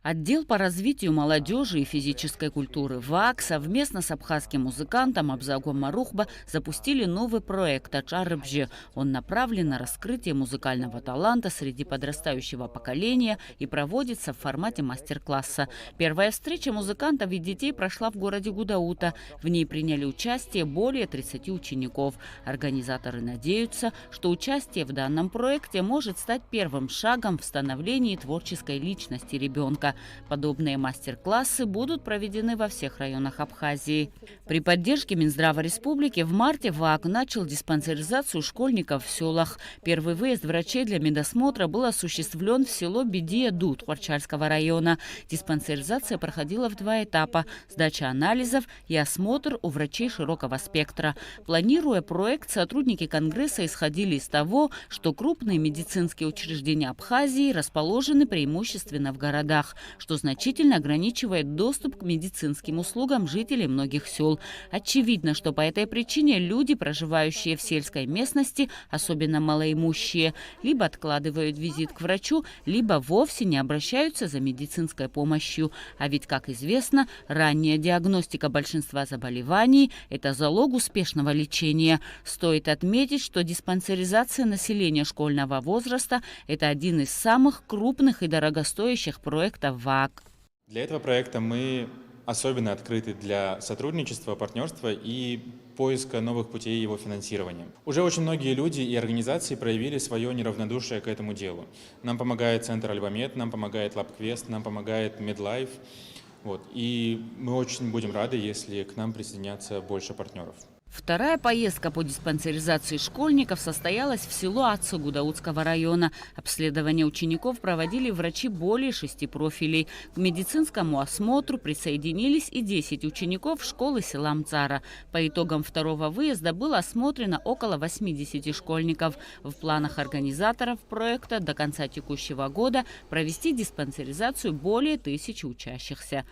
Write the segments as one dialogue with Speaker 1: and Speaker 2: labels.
Speaker 1: Отдел по развитию молодежи и физической культуры ВАК совместно с абхазским музыкантом Абзагом Марухба запустили новый проект «Ачарыбжи». Он направлен на раскрытие музыкального таланта среди подрастающего поколения и проводится в формате мастер-класса. Первая встреча музыкантов и детей прошла в городе Гудаута. В ней приняли участие более 30 учеников. Организаторы надеются, что участие в данном проекте может стать первым шагом в становлении творческой личности ребенка. Подобные мастер-классы будут проведены во всех районах Абхазии. При поддержке Минздрава Республики в марте ВАК начал диспансеризацию школьников в селах. Первый выезд врачей для медосмотра был осуществлен в село Бедия-Дуд Хварчальского района. Диспансеризация проходила в 2 этапа – сдача анализов и осмотр у врачей широкого спектра. Планируя проект, сотрудники Конгресса исходили из того, что крупные медицинские учреждения Абхазии расположены преимущественно в городах, что значительно ограничивает доступ к медицинским услугам жителей многих сел. Очевидно, что по этой причине люди, проживающие в сельской местности, особенно малоимущие, либо откладывают визит к врачу, либо вовсе не обращаются за медицинской помощью. А ведь, как известно, ранняя диагностика большинства заболеваний – это залог успешного лечения. Стоит отметить, что диспансеризация населения школьного возраста – это один из самых крупных и дорогостоящих проектов ВАК.
Speaker 2: Для этого проекта мы особенно открыты для сотрудничества, партнерства и поиска новых путей его финансирования. Уже очень многие люди и организации проявили свое неравнодушие к этому делу. Нам помогает Центр Альбамед, нам помогает LabQuest, нам помогает MedLife. И мы очень будем рады, если к нам присоединятся больше партнеров.
Speaker 1: Вторая поездка по диспансеризации школьников состоялась в село Ацу Гудаутского района. Обследование учеников проводили врачи более 6 профилей. К медицинскому осмотру присоединились и 10 учеников школы села Мцара. По итогам второго выезда было осмотрено около 80 школьников. В планах организаторов проекта до конца текущего года провести диспансеризацию более 1000 учащихся.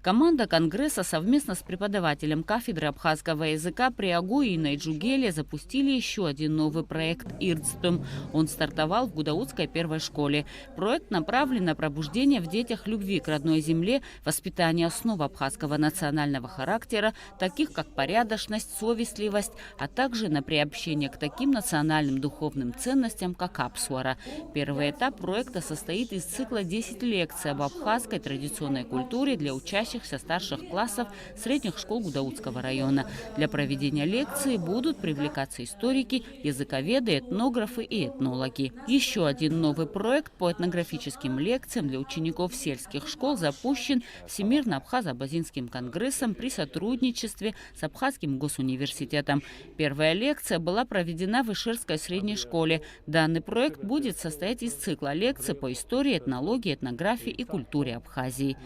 Speaker 1: Команда Конгресса совместно с преподавателем кафедры абхазского языка при АГУ Инной Джугеле запустили еще один новый проект «Ирдстум». Он стартовал в Гудаутской первой школе. Проект направлен на пробуждение в детях любви к родной земле, воспитание основ абхазского национального характера, таких как порядочность, совестливость, а также на приобщение к таким национальным духовным ценностям, как апсуара. Первый этап проекта состоит из цикла 10 лекций об абхазской традиционной культуре для учащихся старших классов средних школ Гудаутского района. Для проведения лекции будут привлекаться историки, языковеды, этнографы и этнологи. Еще один новый проект по этнографическим лекциям для учеников сельских школ запущен Всемирно-Абхазо-Абазинским конгрессом при сотрудничестве с Абхазским госуниверситетом. Первая лекция была проведена в Ишерской средней школе. Данный проект будет состоять из цикла лекций по истории, этнологии, этнографии и культуре Абхазии.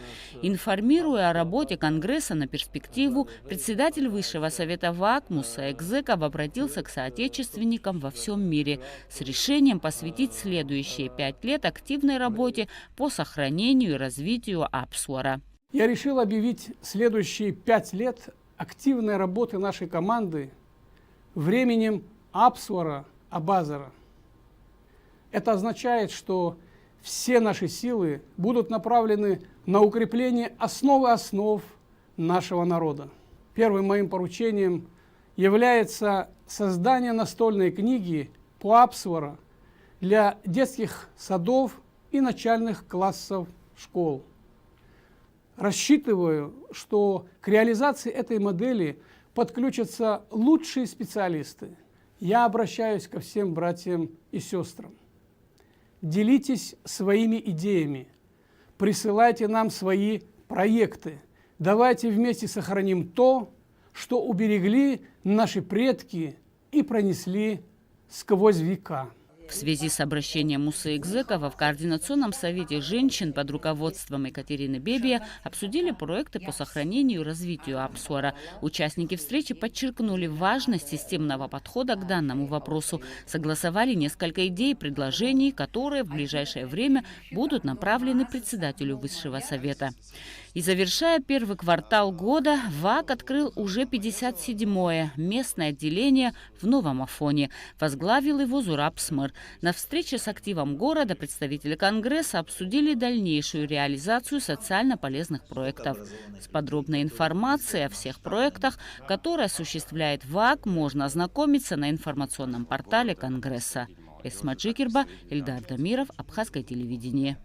Speaker 1: Информируя о работе Конгресса на перспективу, председатель Высшего совета ВАК Муса Экзеков обратился к соотечественникам во всем мире с решением посвятить следующие 5 лет активной работе по сохранению и развитию апсуара.
Speaker 3: Я решил объявить следующие 5 лет активной работы нашей команды временем апсуара Абазара. Это означает, что все наши силы будут направлены на укрепление основы основ нашего народа. Первым моим поручением является создание настольной книги по апсуара для детских садов и начальных классов школ. Рассчитываю, что к реализации этой модели подключатся лучшие специалисты. Я обращаюсь ко всем братьям и сестрам. Делитесь своими идеями, присылайте нам свои проекты. Давайте вместе сохраним то, что уберегли наши предки и пронесли сквозь века.
Speaker 1: В связи с обращением Мусы Экзекова в Координационном совете женщин под руководством Екатерины Бебия обсудили проекты по сохранению и развитию апсуара. Участники встречи подчеркнули важность системного подхода к данному вопросу, согласовали несколько идей и предложений, которые в ближайшее время будут направлены председателю Высшего совета. И завершая первый квартал года, ВАК открыл уже 57-е местное отделение в Новом Афоне. Возглавил его Зураб Смыр. На встрече с активом города представители Конгресса обсудили дальнейшую реализацию социально полезных проектов. С подробной информацией о всех проектах, которые осуществляет ВАК, можно ознакомиться на информационном портале Конгресса. Эсма Джикерба, Эльдар Дамиров, Абхазское телевидение.